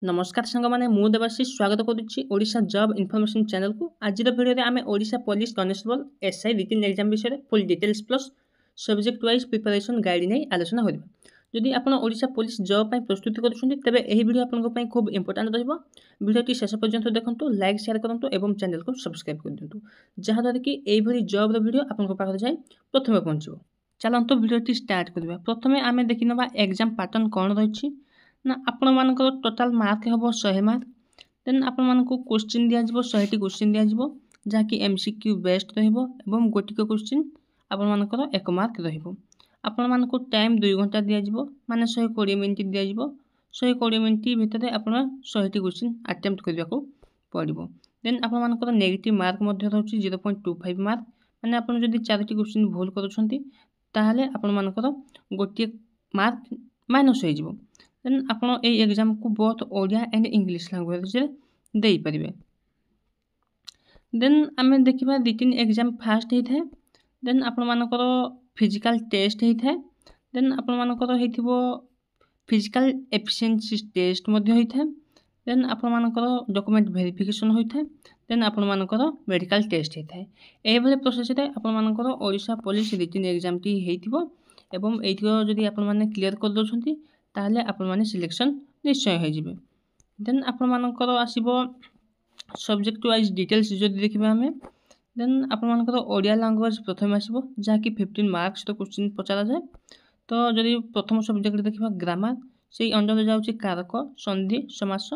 नमस्कार सांगमाने मु देवाशीष स्वागत करुच्ची ओडिशा जॉब इन्फॉर्मेशन चैनल को आज वीडियो रे आमे Odisha police constable SI written exam विषय full details plus subject wise preparation guide नहीं आलोचना करबा जदि आपण ओडिशा पुलिस जॉब पई प्रस्तुति करूछन्ती तबे एही वीडियो आपनको पई खूब इंपोर्टेंट रहबो वीडियोटी शेष पर्यंत देखंतु लाइक शेयर करंतु एवं चैनल को सब्सक्राइब कर दियंतु जहा द्वारा कि एही भली जॉब रो वीडियो आपनको पाखर जाय प्रथमे पहुंचबो चलंतु वीडियोटी स्टार्ट करबा प्रथमे आमे देखिनबा एग्जाम पैटर्न कोन रहिछि ना आपण मानकर टोटल मार्क हम 100 मार्क देन आपण मानक क्वेश्चन दिया जिवो 100 टी क्वेश्चन दिया जिवो जाकि एमसीक्यू बेस्ड रहइबो एवं गोटिक क्वेश्चन आपण मानकर 1 मार्क रहइबो आपण मानक टाइम 2 घंटा दिया जिवो माने 120 मिनिट दिया जिवो 120 मिनिट भितरे आपण 100 टी क्वेश्चन अटेम्प्ट करबा को पड़िबो देन आपण मानकर नेगेटिव मार्क मध्ये रहउछि 0.25 मार्क माने आपण जदि 4 टी क्वेश्चन भूल करूछन्ती ताहाले आपण मानकर गोटिए मार्क माइनस हो जिवो देन आपण ए एग्जाम को बहुत ओडिया एंड इंग्लिश लैंग्वेज रे देई परिबे देन आमे देखिबा रिटन एग्जाम फास्ट हेइ थाए देन आपण मानकर फिजिकल टेस्ट हेइ थाए देन आपण मानकर हेइथिबो फिजिकल एफिशिएंसी टेस्ट मध्ये हेइ थाए देन आपण मानकर डॉक्यूमेंट वेरिफिकेशन होई थाए देन आपण मानकर मेडिकल टेस्ट हेइ थाए एही भले प्रोसेस रे आपण मानकर ओडिशा पुलिस रिटन एग्जाम टी हेइथिबो एवं एइथिरो जदि आपण माने क्लियर कर दोछन्ती ताहले आपण माने सिलेक्शन निश्चय हो जिवे देन आपण मानकर आसीबो सब्जेक्ट वाइज डिटेल्स जदि देखिबा हमें देन आपण मानकर ओडिया लैंग्वेज प्रथम आसीबो जाकि 15 मार्क्स तो क्वेश्चन पचारा जाय तो जदि प्रथम सब्जेक्ट देखिबा ग्रामर सेही अंडर जाउची कारक संधि समास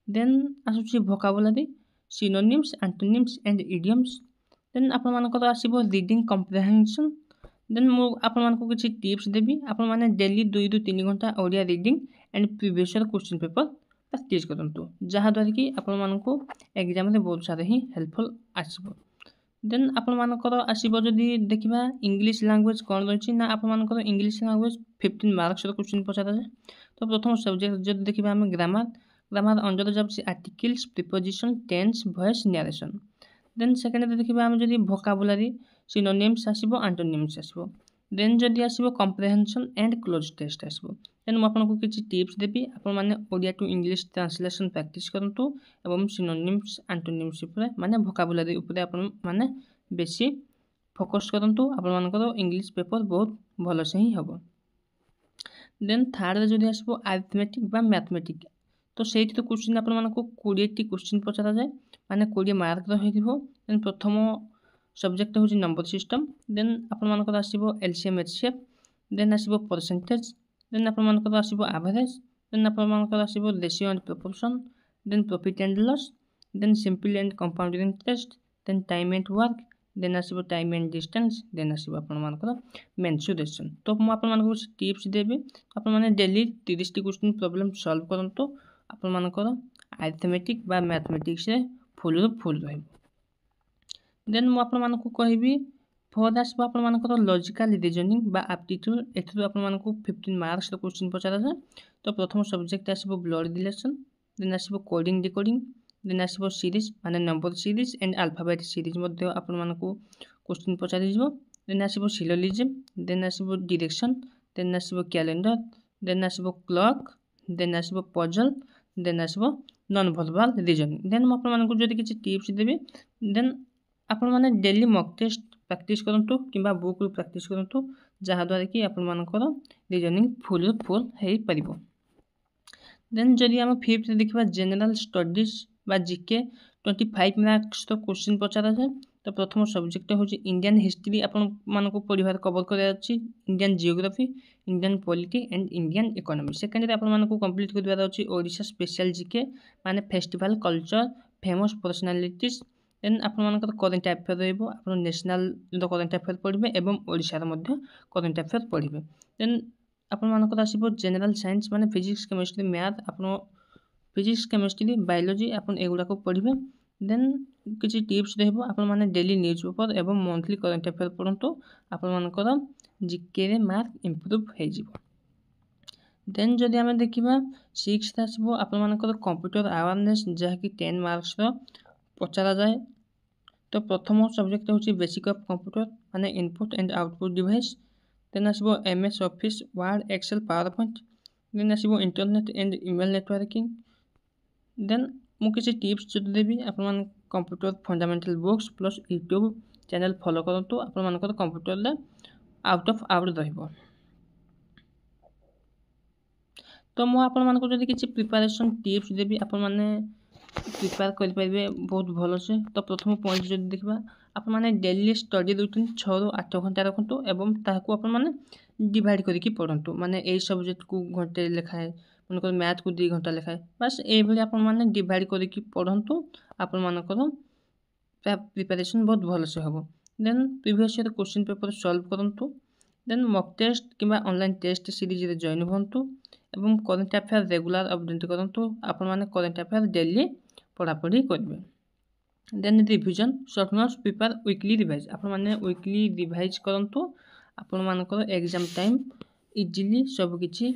देन आसुची vocabulary synonyms antonyms and idioms then आपण मानकर आसीबो रीडिंग कॉम्प्रिहेंशन देन मु आपण मानको किछि टिप्स देबी आपण माने डेली 2 ରୁ 3 घंटा Odia reading and previous year question paper practice करंतु जहा द्वारा कि आपण मानको एग्जाम रे बहुत सारे ही हेल्पफुल आसीबो देन आपण मानकर आसीबो जदि देखिबा इंग्लिश लैंग्वेज कोन रहिछि ना आपण मानकर इंग्लिश लैंग्वेज 15 मार्क्स रो क्वेश्चन पचारा जाय तो प्रथम सब्जेक्ट जदि देखिबा हम ग्रामर अंडर जाउछि articles preposition tense voice narration then second देखिबा हम जदि वोकाबुलरी सिनोनिम्स आसीबो एंटोनिम्स आसीबो देन जदि आसीबो कॉम्प्रिहेंशन एंड क्लोज टेस्ट आसीबो देन मु आपनको किछि टिप्स देबी आपण माने Odia to English translation practice करंतु एवं सिनोनिम्स एंटोनिम्स ऊपर माने वोकाबुलरी ऊपर आपण माने बेसी फोकस करंतु आपण मानकर इंग्लिश पेपर बहुत भलो से ही हबो देन थर्ड रे जदि आसीबो अरिथमेटिक बा मैथमेटिक तो सेठी तो क्वेश्चन आपण मानको 20 टी क्वेश्चन पचारा जाय माने 20 मार्क रहिथिबो देन प्रथम सब्जेक्ट होची नंबर सिस्टम देन आपण मानकर आसीबो एलसीएम एचसीएफ देन आसीबो परसेंटेज देन आपण मानकर आसीबो एवरेज देन आपण मानकर आसीबो ratio and proportion then profit and loss then simple and compounding interest then time and work then आसीबो टाइम एंड डिस्टेंस देन आसीबो आपण मानकर मेंसुरेशन तो मु आपण मानकर टिप्स देबे आपण माने डेली 30 टी क्वेश्चन प्रॉब्लम सॉल्व करंतो आपण मानकर अरिथमेटिक बा मैथमेटिक्स रे फुल रहइबो देन मु आपण मानको कहबी फर्दर आसबो आपण मानकर लॉजिकल रीजनिंग बा एप्टीट्यूड एथु आपण मानको 15 मार्क्स रो क्वेश्चन पचारा जाय तो प्रथम सब्जेक्ट आसबो ब्लड रिलेशन देन आसबो कोडिंग डिकोडिंग देन आसबो सीरीज माने number series and alphabet series मध्ये आपण मानको क्वेश्चन पचारि जिवो देन आसबो सिलोजिज्म देन आसबो डायरेक्शन देन आसबो कैलेंडर देन आसबो क्लॉक देन आसबो पजल देन आसबो नॉन वर्बल रीजनिंग देन म आपण मानको जदि किछि टिप्स देबे देन आपण माने डेली मॉक टेस्ट प्रैक्टिस करंतु किबा बुक रू प्रैक्टिस करंतु जहा द्वारा कि आपण मानकर रीजनिंग फुल हेई परिबो देन जदि हम फिफ्थ देखिबा जनरल स्टडीज बा जीके 25 मार्क्स तो क्वेश्चन पचारा जाय तो प्रथम सब्जेक्ट होची इंडियन हिस्ट्री आपण मानको पढिबार कवर करे अछि Indian geography Indian polity and Indian economy second रे आपण मानको कंप्लीट करबार अछि ओडिशा स्पेशल जीके माने festival culture famous personalities then आपण मानकर करेंट अफेयर रहइबो आपण नेशनल जो करेंट अफेयर पढिबे एवं ओडिसा रे मध्ये करेंट अफेयर पढिबे देन आपण मानकर आसीबो जनरल साइंस माने फिजिक्स केमिस्ट्री मैथ आपण फिजिक्स केमिस्ट्री बायोलॉजी आपण एगुडा को पढिबे देन किछि टिप्स रहइबो आपण माने डेली न्यूज़ पेपर एवं मंथली करेंट अफेयर पढंतो आपण मानकर जीके रे मार्क इंप्रूव हे जिवो देन जदि हमें देखिबा 6th आसीबो आपण मानकर कंप्यूटर अवेयरनेस जहा कि 10 मार्क्स रो पचारा जाए तो प्रथम सब्जेक्ट होची बेसिक ऑफ कंप्यूटर माने input and output device then आसीबो MS office word excel power point then आसीबो internet and email networking then मु किसी टिप्स जो देवी आपण computer fundamental books plus YouTube channel follow करंतु आपण मानकर कंप्यूटर रे आउट ऑफ आउट रहइबो। तो मु आपण मानकर जदि किसी प्रिपरेशन टिप्स देवी आपण माने प्रिपेयर कर पाइबे बहुत भल से। तो प्रथम पॉइंट जो देखा आपण माने डेली स्टडी रूटीन 6 ରୁ 8 घंटा रखंतु एवं ताकू आपण माने डिवाइड करिकी पढ़ंतु। माने ए सब्जेक्ट को घंटे लेखाए मनकर मैथ को 2 घंटा लेखाए बस ए भली आपण माने डिवाइड करिकी पढ़ंतु आपण मानकर प्रिपरेशन बहुत भल से हबो। Then previous year question paper solve करंतु। देन मॉक टेस्ट किंबा ऑनलाइन टेस्ट सीरीज रे जॉइन होंतु एवं करंट अफेयर रेगुलर अपडेट करंतु। आपण माने करंट अफेयर डेली पढ़ापढ़ी करेंगे। Then revision short notes prepare weekly revise आपण माने वीकली रिवाइज करंतु आपण मानकर एग्जाम टाइम इजीली सब किछि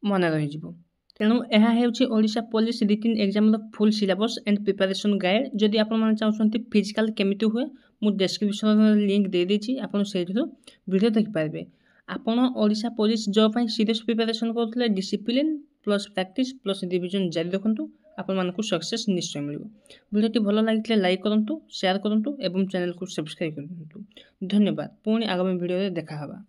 मन रहि जिवो। तेणु यह हेउछि Odisha police written exam full syllabus and preparation guide. जदि आपण माने चाहछन्ती फिजिकल केमिति हुए मु डिस्क्रिप्शन में लिंक दे देछि आपण सेठो वीडियो देख पाइबे। आपण ओडिशा पुलिस जॉब पई सीरियस प्रिपरेशन करथले discipline plus practice plus revision जारी रखंतु आपण मानकु सक्सेस निश्चय मिलिबो। वीडियोटी भल लागिले लाइक करंतु शेयर करंतु एवं चैनल को सब्सक्राइब करंतु। धन्यवाद। पुणी आगामी वीडियो रे देखा हबा।